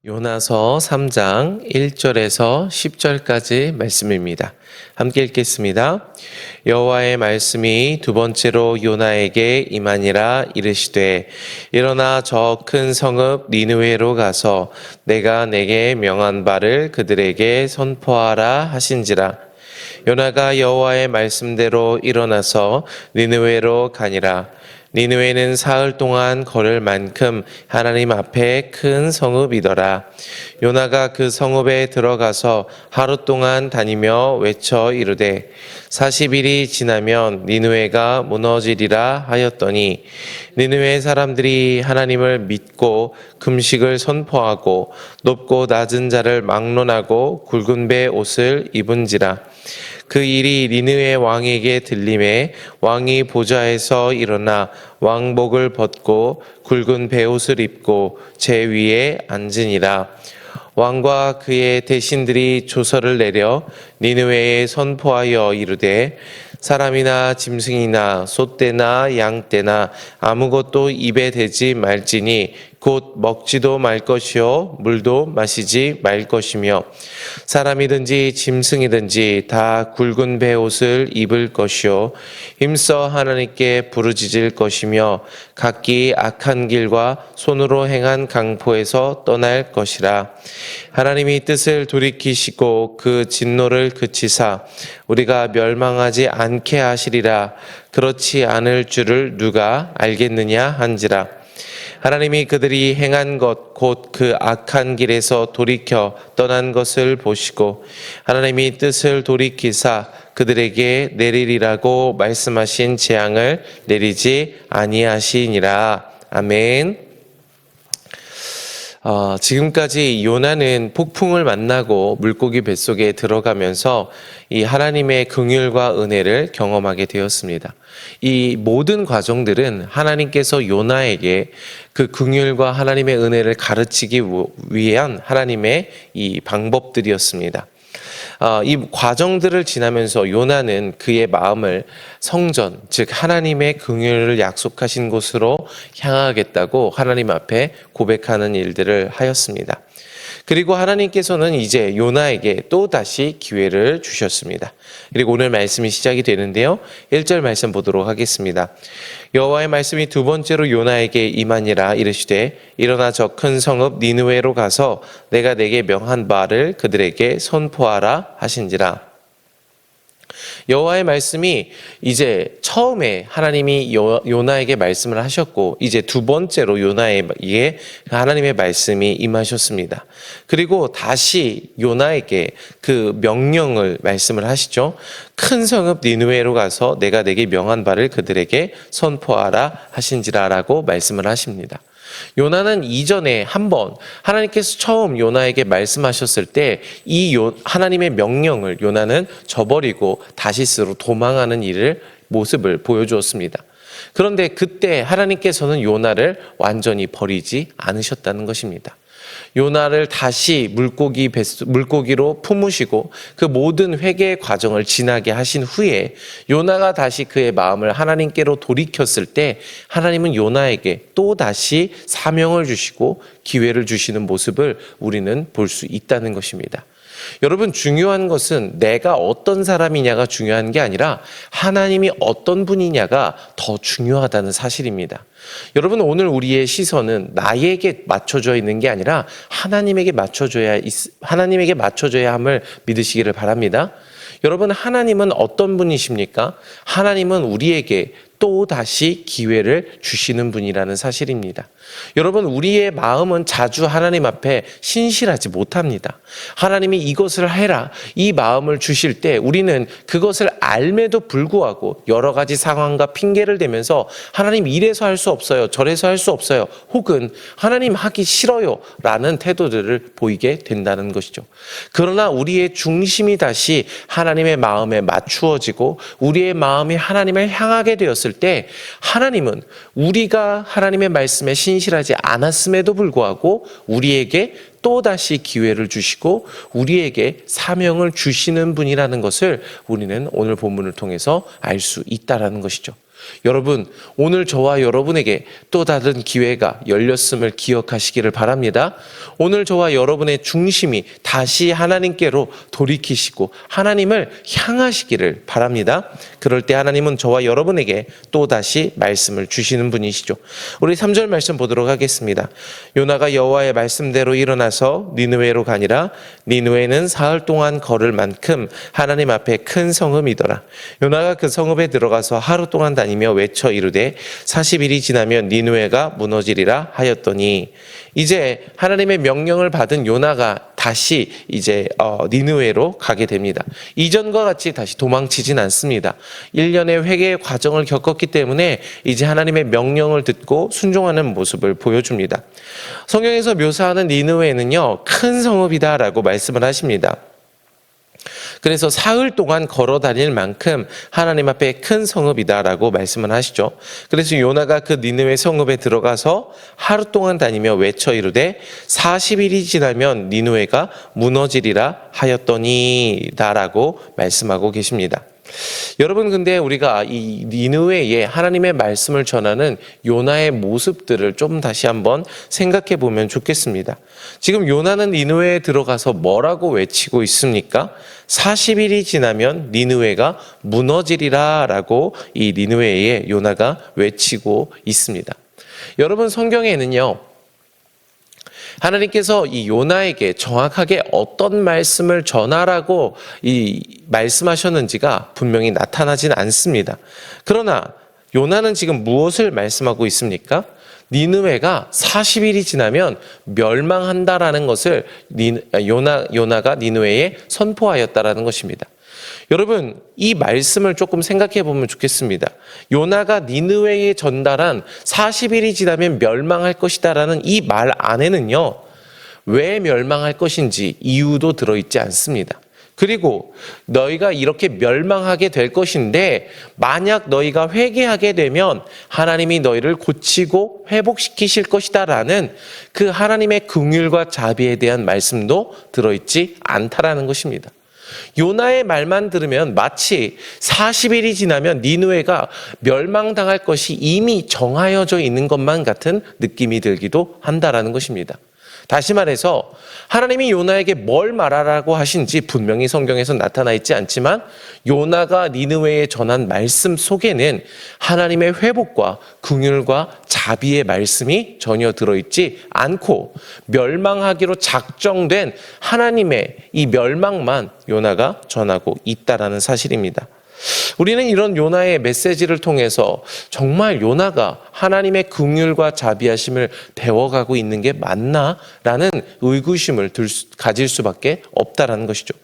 요나서 3장 1절에서 10절까지 말씀입니다. 함께 읽겠습니다. 여호와의 말씀이 두 번째로 요나에게 임하니라 이르시되 일어나 저 큰 성읍 니느웨로 가서 내가 내게 명한 바를 그들에게 선포하라 하신지라. 요나가 여호와의 말씀대로 일어나서 니느웨로 가니라. 니느웨는 사흘 동안 걸을 만큼 하나님 앞에 큰 성읍이더라. 요나가 그 성읍에 들어가서 하루 동안 다니며 외쳐 이르되 40일이 지나면 니느웨가 무너지리라 하였더니 니느웨 사람들이 하나님을 믿고 금식을 선포하고 높고 낮은 자를 막론하고 굵은 배 옷을 입은지라. 그 일이 니느웨 왕에게 들림에 왕이 보좌에서 일어나 왕복을 벗고 굵은 베옷을 입고 제 위에 앉으니라. 왕과 그의 대신들이 조서를 내려 니느웨에 선포하여 이르되 사람이나 짐승이나 소떼나 양떼나 아무것도 입에 대지 말지니 곧 먹지도 말 것이요 물도 마시지 말 것이며 사람이든지 짐승이든지 다 굵은 베옷을 입을 것이요 힘써 하나님께 부르짖을 것이며 각기 악한 길과 손으로 행한 강포에서 떠날 것이라. 하나님이 뜻을 돌이키시고 그 진노를 그치사 우리가 멸망하지 않게 하시리라. 그렇지 않을 줄을 누가 알겠느냐 한지라. 하나님이 그들이 행한 것 곧 그 악한 길에서 돌이켜 떠난 것을 보시고 하나님이 뜻을 돌이키사 그들에게 내리리라고 말씀하신 재앙을 내리지 아니하시니라. 아멘. 지금까지 요나는 폭풍을 만나고 물고기 뱃속에 들어가면서 이 하나님의 긍휼과 은혜를 경험하게 되었습니다. 이 모든 과정들은 하나님께서 요나에게 그 긍휼과 하나님의 은혜를 가르치기 위한 하나님의 이 방법들이었습니다. 이 과정들을 지나면서 요나는 그의 마음을 성전, 즉 하나님의 긍휼을 약속하신 곳으로 향하겠다고 하나님 앞에 고백하는 일들을 하였습니다. 그리고 하나님께서는 이제 요나에게 또 다시 기회를 주셨습니다. 그리고 오늘 말씀이 시작이 되는데요. 1절 말씀 보도록 하겠습니다. 여호와의 말씀이 두 번째로 요나에게 임하니라 이르시되 일어나 저 큰 성읍 니느웨로 가서 내가 내게 명한 바를 그들에게 선포하라 하신지라. 여호와의 말씀이 이제 처음에 하나님이 요나에게 말씀을 하셨고 이제 두 번째로 요나에게 하나님의 말씀이 임하셨습니다. 그리고 다시 요나에게 그 명령을 말씀을 하시죠. 큰 성읍 니느웨로 가서 내가 내게 명한 바를 그들에게 선포하라 하신지라라고 말씀을 하십니다. 요나는 이전에 한번 하나님께서 처음 요나에게 말씀하셨을 때 이 하나님의 명령을 요나는 저버리고 다시스로 도망하는 모습을 보여주었습니다. 그런데 그때 하나님께서는 요나를 완전히 버리지 않으셨다는 것입니다. 요나를 다시 물고기로 품으시고 그 모든 회개의 과정을 지나게 하신 후에 요나가 다시 그의 마음을 하나님께로 돌이켰을 때 하나님은 요나에게 또 다시 사명을 주시고 기회를 주시는 모습을 우리는 볼 수 있다는 것입니다. 여러분, 중요한 것은 내가 어떤 사람이냐가 중요한 게 아니라 하나님이 어떤 분이냐가 더 중요하다는 사실입니다. 여러분, 오늘 우리의 시선은 나에게 맞춰져 있는 게 아니라 하나님에게 맞춰져야 함을 믿으시기를 바랍니다. 여러분, 하나님은 어떤 분이십니까? 하나님은 우리에게 또 다시 기회를 주시는 분이라는 사실입니다. 여러분, 우리의 마음은 자주 하나님 앞에 신실하지 못합니다. 하나님이 이것을 해라, 이 마음을 주실 때 우리는 그것을 알매도 불구하고 여러 가지 상황과 핑계를 대면서 하나님 이래서 할 수 없어요, 저래서 할 수 없어요, 혹은 하나님 하기 싫어요 라는 태도들을 보이게 된다는 것이죠. 그러나 우리의 중심이 다시 하나님의 마음에 맞추어지고 우리의 마음이 하나님을 향하게 되었을 때 하나님은 우리가 하나님의 말씀에 신실하지 않았음에도 불구하고 우리에게 또다시 기회를 주시고 우리에게 사명을 주시는 분이라는 것을 우리는 오늘 본문을 통해서 알 수 있다는 것이죠. 여러분, 오늘 저와 여러분에게 또 다른 기회가 열렸음을 기억하시기를 바랍니다. 오늘 저와 여러분의 중심이 다시 하나님께로 돌이키시고 하나님을 향하시기를 바랍니다. 그럴 때 하나님은 저와 여러분에게 또 다시 말씀을 주시는 분이시죠. 우리 3절 말씀 보도록 하겠습니다. 요나가 여호와의 말씀대로 일어나서 니느웨로 가니라. 니느웨는 사흘 동안 걸을 만큼 하나님 앞에 큰 성읍이더라. 요나가 그 성읍에 들어가서 하루 동안 다니며 외쳐 이르되 40일이 지나면 니느웨가 무너지리라 하였더니, 이제 하나님의 명령을 받은 요나가 다시 이제 니느웨로 가게 됩니다. 이전과 같이 다시 도망치진 않습니다. 1년의 회개의 과정을 겪었기 때문에 이제 하나님의 명령을 듣고 순종하는 모습을 보여줍니다. 성경에서 묘사하는 니느웨는요, 큰 성읍이다라고 말씀을 하십니다. 그래서 사흘 동안 걸어 다닐 만큼 하나님 앞에 큰 성읍이다라고 말씀을 하시죠. 그래서 요나가 그 니느웨 성읍에 들어가서 하루 동안 다니며 외쳐 이르되 40일이 지나면 니느웨가 무너지리라 하였더니다라고 말씀하고 계십니다. 여러분, 근데 우리가 이 니느웨에 하나님의 말씀을 전하는 요나의 모습들을 좀 다시 한번 생각해 보면 좋겠습니다. 지금 요나는 니느웨에 들어가서 뭐라고 외치고 있습니까? 40일이 지나면 니느웨가 무너지리라 라고 이 니느웨에 요나가 외치고 있습니다. 여러분, 성경에는요, 하나님께서 이 요나에게 정확하게 어떤 말씀을 전하라고 말씀하셨는지가 분명히 나타나진 않습니다. 그러나 요나는 지금 무엇을 말씀하고 있습니까? 니느웨가 40일이 지나면 멸망한다라는 것을 요나가 니느웨에 선포하였다라는 것입니다. 여러분, 이 말씀을 조금 생각해 보면 좋겠습니다. 요나가 니느웨에 전달한 40일이 지나면 멸망할 것이다라는 이 말 안에는요, 왜 멸망할 것인지 이유도 들어있지 않습니다. 그리고 너희가 이렇게 멸망하게 될 것인데 만약 너희가 회개하게 되면 하나님이 너희를 고치고 회복시키실 것이다라는 그 하나님의 긍휼과 자비에 대한 말씀도 들어있지 않다라는 것입니다. 요나의 말만 들으면 마치 40일이 지나면 니느웨가 멸망당할 것이 이미 정하여져 있는 것만 같은 느낌이 들기도 한다라는 것입니다. 다시 말해서 하나님이 요나에게 뭘 말하라고 하신지 분명히 성경에서 나타나 있지 않지만 요나가 니느웨에 전한 말씀 속에는 하나님의 회복과 긍휼과 자비의 말씀이 전혀 들어있지 않고 멸망하기로 작정된 하나님의 이 멸망만 요나가 전하고 있다라는 사실입니다. 우리는 이런 요나의 메시지를 통해서 정말 요나가 하나님의 긍휼과 자비하심을 배워가고 있는 게 맞나라는 의구심을 가질 수밖에 없다라는 것이죠.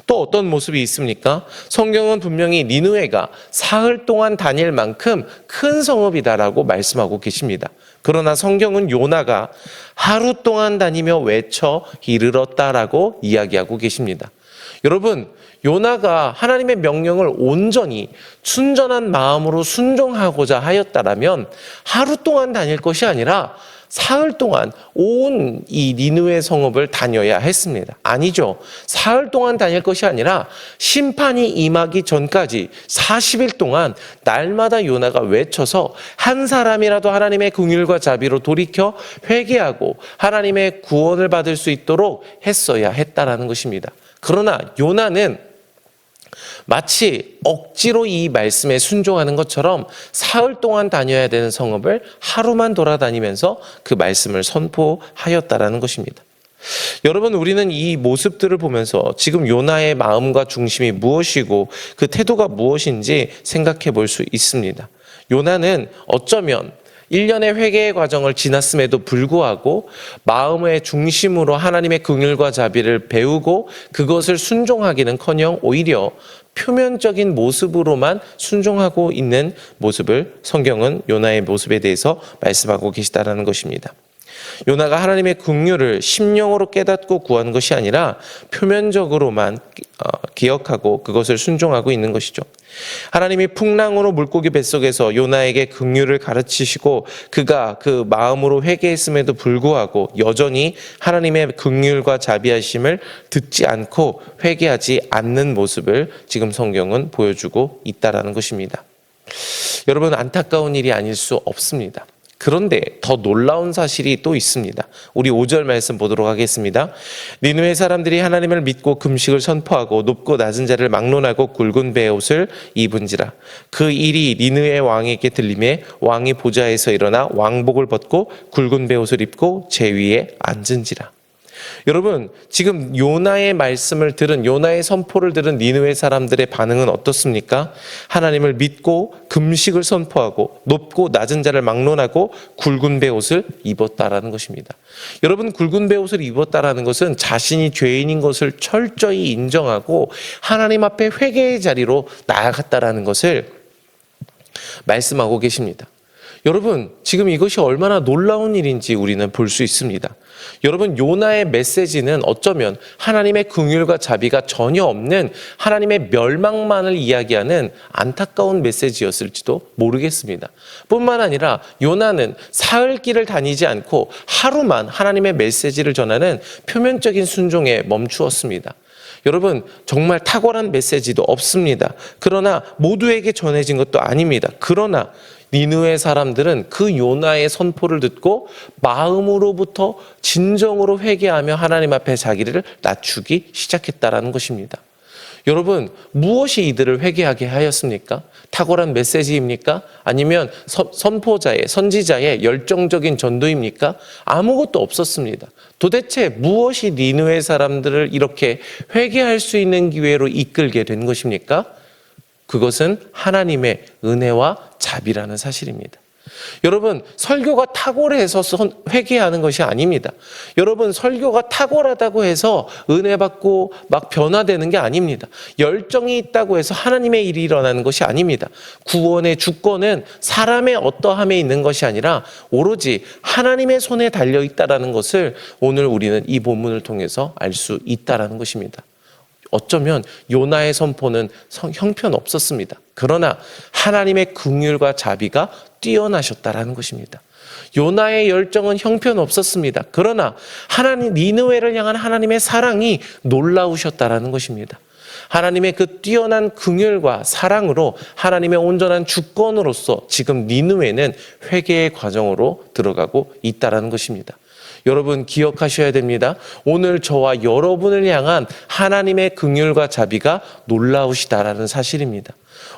또 어떤 모습이 있습니까? 성경은 분명히 니느웨가 사흘 동안 다닐 만큼 큰 성읍이다라고 말씀하고 계십니다. 그러나 성경은 요나가 하루 동안 다니며 외쳐 이르렀다라고 이야기하고 계십니다. 여러분, 요나가 하나님의 명령을 온전히 순전한 마음으로 순종하고자 하였다라면 하루 동안 다닐 것이 아니라 사흘 동안 온 이 니느웨 성읍을 다녀야 했습니다. 아니죠. 사흘 동안 다닐 것이 아니라 심판이 임하기 전까지 40일 동안 날마다 요나가 외쳐서 한 사람이라도 하나님의 긍휼과 자비로 돌이켜 회개하고 하나님의 구원을 받을 수 있도록 했어야 했다라는 것입니다. 그러나 요나는 마치 억지로 이 말씀에 순종하는 것처럼 사흘 동안 다녀야 되는 성읍을 하루만 돌아다니면서 그 말씀을 선포하였다라는 것입니다. 여러분, 우리는 이 모습들을 보면서 지금 요나의 마음과 중심이 무엇이고 그 태도가 무엇인지 생각해 볼 수 있습니다. 요나는 어쩌면 1년의 회개의 과정을 지났음에도 불구하고 마음의 중심으로 하나님의 긍휼과 자비를 배우고 그것을 순종하기는커녕 오히려 표면적인 모습으로만 순종하고 있는 모습을 성경은 요나의 모습에 대해서 말씀하고 계시다라는 것입니다. 요나가 하나님의 긍휼을 심령으로 깨닫고 구한 것이 아니라 표면적으로만 기억하고 그것을 순종하고 있는 것이죠. 하나님이 풍랑으로 물고기 뱃속에서 요나에게 긍휼을 가르치시고 그가 그 마음으로 회개했음에도 불구하고 여전히 하나님의 긍휼과 자비하심을 듣지 않고 회개하지 않는 모습을 지금 성경은 보여주고 있다라는 것입니다. 여러분, 안타까운 일이 아닐 수 없습니다. 그런데 더 놀라운 사실이 또 있습니다. 우리 5절 말씀 보도록 하겠습니다. 니느웨 사람들이 하나님을 믿고 금식을 선포하고 높고 낮은 자를 막론하고 굵은 배의 옷을 입은지라. 그 일이 니느웨 왕에게 들림에 왕이 보좌에서 일어나 왕복을 벗고 굵은 배의 옷을 입고 제 위에 앉은지라. 여러분, 지금 요나의 말씀을 들은, 요나의 선포를 들은 니느웨 사람들의 반응은 어떻습니까? 하나님을 믿고 금식을 선포하고 높고 낮은 자를 막론하고 굵은 배옷을 입었다라는 것입니다. 여러분, 굵은 배옷을 입었다라는 것은 자신이 죄인인 것을 철저히 인정하고 하나님 앞에 회개의 자리로 나아갔다라는 것을 말씀하고 계십니다. 여러분, 지금 이것이 얼마나 놀라운 일인지 우리는 볼 수 있습니다. 여러분, 요나의 메시지는 어쩌면 하나님의 긍휼과 자비가 전혀 없는 하나님의 멸망만을 이야기하는 안타까운 메시지였을지도 모르겠습니다. 뿐만 아니라 요나는 사흘길을 다니지 않고 하루만 하나님의 메시지를 전하는 표면적인 순종에 멈추었습니다. 여러분, 정말 탁월한 메시지도 없습니다. 그러나 모두에게 전해진 것도 아닙니다. 그러나 니느웨 사람들은 그 요나의 선포를 듣고 마음으로부터 진정으로 회개하며 하나님 앞에 자기를 낮추기 시작했다라는 것입니다. 여러분, 무엇이 이들을 회개하게 하였습니까? 탁월한 메시지입니까? 아니면 선포자의, 선지자의 열정적인 전도입니까? 아무것도 없었습니다. 도대체 무엇이 니느웨 사람들을 이렇게 회개할 수 있는 기회로 이끌게 된 것입니까? 그것은 하나님의 은혜와 자비라는 사실입니다. 여러분, 설교가 탁월해서 회개하는 것이 아닙니다. 여러분, 설교가 탁월하다고 해서 은혜 받고 막 변화되는 게 아닙니다. 열정이 있다고 해서 하나님의 일이 일어나는 것이 아닙니다. 구원의 주권은 사람의 어떠함에 있는 것이 아니라 오로지 하나님의 손에 달려 있다라는 것을 오늘 우리는 이 본문을 통해서 알 수 있다라는 것입니다. 어쩌면 요나의 선포는 형편없었습니다. 그러나 하나님의 긍휼과 자비가 뛰어나셨다라는 것입니다. 요나의 열정은 형편없었습니다. 그러나 니느웨를 향한 하나님의 사랑이 놀라우셨다라는 것입니다. 하나님의 그 뛰어난 긍휼과 사랑으로 하나님의 온전한 주권으로서 지금 니느웨는 회개의 과정으로 들어가고 있다라는 것입니다. 여러분, 기억하셔야 됩니다. 오늘 저와 여러분을 향한 하나님의 긍휼과 자비가 놀라우시다라는 사실입니다.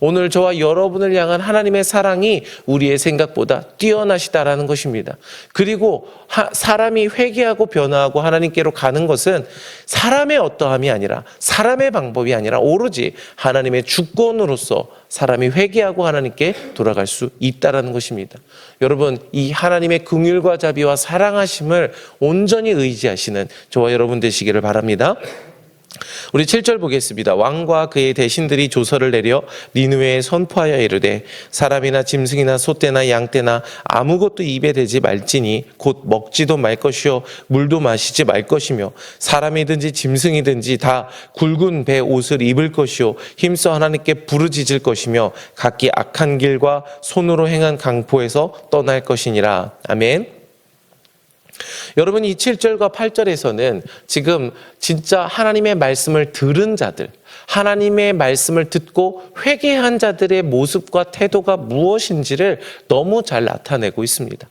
오늘 저와 여러분을 향한 하나님의 사랑이 우리의 생각보다 뛰어나시다라는 것입니다. 그리고 사람이 회개하고 변화하고 하나님께로 가는 것은 사람의 어떠함이 아니라, 사람의 방법이 아니라 오로지 하나님의 주권으로서 사람이 회개하고 하나님께 돌아갈 수 있다라는 것입니다. 여러분, 이 하나님의 긍휼과 자비와 사랑하심을 온전히 의지하시는 저와 여러분 되시기를 바랍니다. 우리 7절 보겠습니다. 왕과 그의 대신들이 조서를 내려 니느웨에 선포하여 이르되 사람이나 짐승이나 소떼나 양떼나 아무것도 입에 대지 말지니 곧 먹지도 말 것이요 물도 마시지 말 것이며 사람이든지 짐승이든지 다 굵은 배 옷을 입을 것이요 힘써 하나님께 부르짖을 것이며 각기 악한 길과 손으로 행한 강포에서 떠날 것이니라. 아멘. 여러분, 이 7절과 8절에서는 지금 진짜 하나님의 말씀을 들은 자들, 하나님의 말씀을 듣고 회개한 자들의 모습과 태도가 무엇인지를 너무 잘 나타내고 있습니다.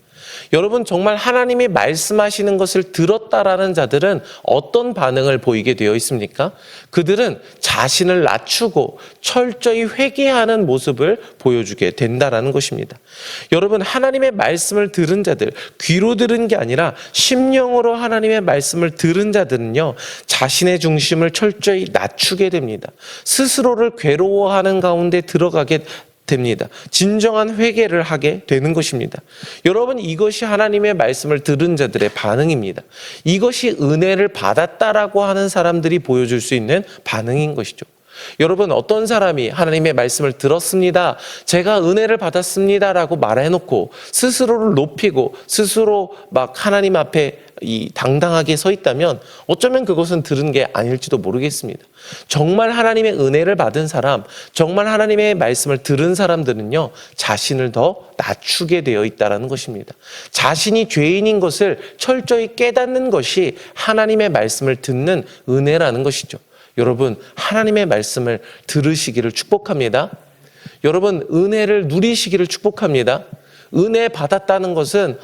여러분, 정말 하나님이 말씀하시는 것을 들었다라는 자들은 어떤 반응을 보이게 되어 있습니까? 그들은 자신을 낮추고 철저히 회개하는 모습을 보여주게 된다라는 것입니다. 여러분, 하나님의 말씀을 들은 자들, 귀로 들은 게 아니라 심령으로 하나님의 말씀을 들은 자들은요, 자신의 중심을 철저히 낮추게 됩니다. 스스로를 괴로워하는 가운데 들어가게 됩니다. 진정한 회개를 하게 되는 것입니다. 여러분, 이것이 하나님의 말씀을 들은 자들의 반응입니다. 이것이 은혜를 받았다라고 하는 사람들이 보여줄 수 있는 반응인 것이죠. 여러분, 어떤 사람이 하나님의 말씀을 들었습니다, 제가 은혜를 받았습니다라고 말해놓고 스스로를 높이고 스스로 막 하나님 앞에 당당하게 서 있다면 어쩌면 그것은 들은 게 아닐지도 모르겠습니다. 정말 하나님의 은혜를 받은 사람, 정말 하나님의 말씀을 들은 사람들은요, 자신을 더 낮추게 되어 있다는 것입니다. 자신이 죄인인 것을 철저히 깨닫는 것이 하나님의 말씀을 듣는 은혜라는 것이죠. 여러분, 하나님의 말씀을 들으시기를 축복합니다. 여러분, 은혜를 누리시기를 축복합니다. 은혜 받았다는 것은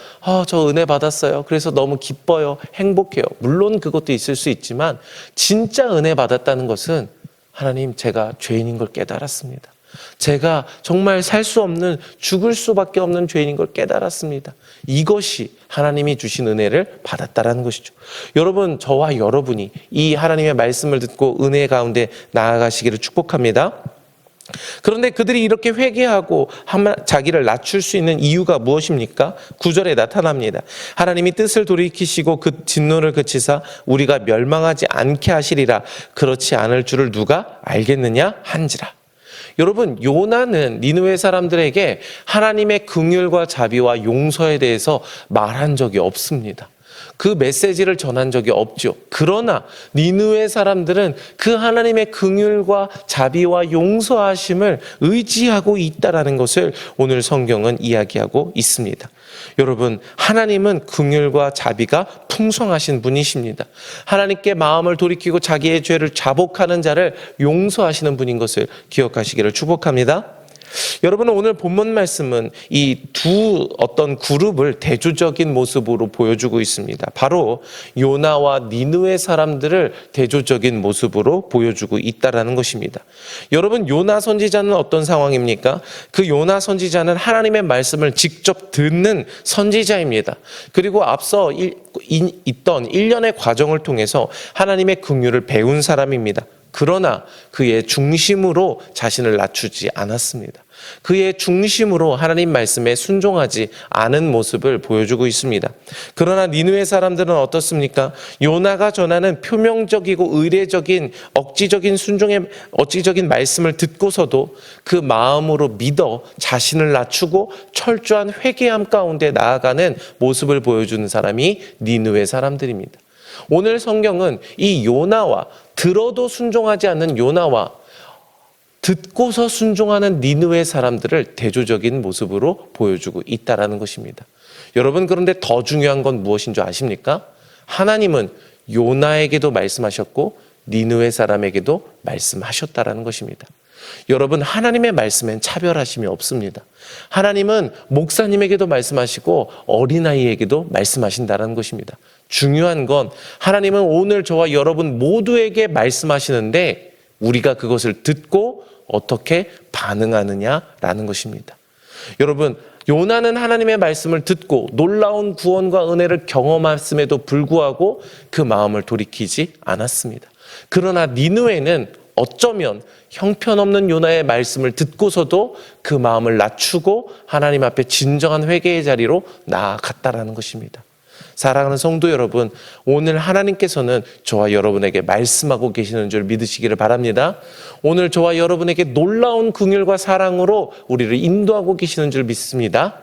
저 은혜 받았어요. 그래서 너무 기뻐요. 행복해요. 물론 그것도 있을 수 있지만 진짜 은혜 받았다는 것은 하나님, 제가 죄인인 걸 깨달았습니다. 제가 정말 살 수 없는, 죽을 수밖에 없는 죄인인 걸 깨달았습니다. 이것이 하나님이 주신 은혜를 받았다라는 것이죠. 여러분, 저와 여러분이 이 하나님의 말씀을 듣고 은혜 가운데 나아가시기를 축복합니다. 그런데 그들이 이렇게 회개하고 자기를 낮출 수 있는 이유가 무엇입니까? 9절에 나타납니다. 하나님이 뜻을 돌이키시고 그 진노를 그치사 우리가 멸망하지 않게 하시리라. 그렇지 않을 줄을 누가 알겠느냐 한지라. 여러분, 요나는 니느웨 사람들에게 하나님의 긍휼과 자비와 용서에 대해서 말한 적이 없습니다. 그 메시지를 전한 적이 없죠. 그러나 니느웨 사람들은 그 하나님의 긍휼과 자비와 용서하심을 의지하고 있다라는 것을 오늘 성경은 이야기하고 있습니다. 여러분, 하나님은 긍휼과 자비가 풍성하신 분이십니다. 하나님께 마음을 돌이키고 자기의 죄를 자복하는 자를 용서하시는 분인 것을 기억하시기를 축복합니다. 여러분, 오늘 본문 말씀은 이 두 어떤 그룹을 대조적인 모습으로 보여주고 있습니다. 바로 요나와 니느웨 사람들을 대조적인 모습으로 보여주고 있다라는 것입니다. 여러분, 요나 선지자는 어떤 상황입니까? 그 요나 선지자는 하나님의 말씀을 직접 듣는 선지자입니다. 그리고 앞서 있던 1년의 과정을 통해서 하나님의 긍휼을 배운 사람입니다. 그러나 그의 중심으로 자신을 낮추지 않았습니다. 그의 중심으로 하나님 말씀에 순종하지 않은 모습을 보여주고 있습니다. 그러나 니느웨 사람들은 어떻습니까? 요나가 전하는 표면적이고 의례적인 억지적인 말씀을 듣고서도 그 마음으로 믿어 자신을 낮추고 철저한 회개함 가운데 나아가는 모습을 보여주는 사람이 니느웨 사람들입니다. 오늘 성경은 이 요나와, 들어도 순종하지 않는 요나와 듣고서 순종하는 니느웨 사람들을 대조적인 모습으로 보여주고 있다는 것입니다. 여러분, 그런데 더 중요한 건 무엇인 줄 아십니까? 하나님은 요나에게도 말씀하셨고 니느웨 사람에게도 말씀하셨다는 것입니다. 여러분, 하나님의 말씀엔 차별하심이 없습니다. 하나님은 목사님에게도 말씀하시고 어린아이에게도 말씀하신다는 것입니다. 중요한 건 하나님은 오늘 저와 여러분 모두에게 말씀하시는데 우리가 그것을 듣고 어떻게 반응하느냐라는 것입니다. 여러분, 요나는 하나님의 말씀을 듣고 놀라운 구원과 은혜를 경험했음에도 불구하고 그 마음을 돌이키지 않았습니다. 그러나 니느웨는 어쩌면 형편없는 요나의 말씀을 듣고서도 그 마음을 낮추고 하나님 앞에 진정한 회개의 자리로 나아갔다라는 것입니다. 사랑하는 성도 여러분, 오늘 하나님께서는 저와 여러분에게 말씀하고 계시는 줄 믿으시기를 바랍니다. 오늘 저와 여러분에게 놀라운 긍휼과 사랑으로 우리를 인도하고 계시는 줄 믿습니다.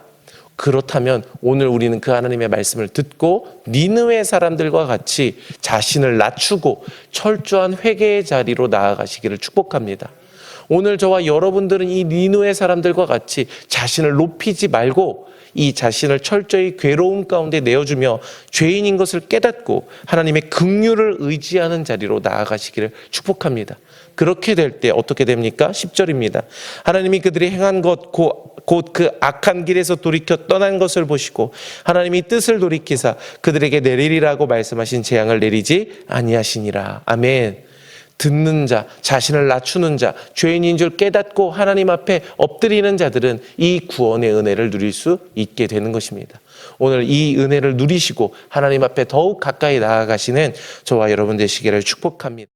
그렇다면 오늘 우리는 그 하나님의 말씀을 듣고 니느웨 사람들과 같이 자신을 낮추고 철저한 회개의 자리로 나아가시기를 축복합니다. 오늘 저와 여러분들은 이 니느웨 사람들과 같이 자신을 높이지 말고 이 자신을 철저히 괴로움 가운데 내어주며 죄인인 것을 깨닫고 하나님의 긍휼을 의지하는 자리로 나아가시기를 축복합니다. 그렇게 될 때 어떻게 됩니까? 10절입니다. 하나님이 그들이 행한 것 곧 그 악한 길에서 돌이켜 떠난 것을 보시고 하나님이 뜻을 돌이키사 그들에게 내리리라고 말씀하신 재앙을 내리지 아니하시니라. 아멘. 듣는 자, 자신을 낮추는 자, 죄인인 줄 깨닫고 하나님 앞에 엎드리는 자들은 이 구원의 은혜를 누릴 수 있게 되는 것입니다. 오늘 이 은혜를 누리시고 하나님 앞에 더욱 가까이 나아가시는 저와 여러분 되시기를 축복합니다.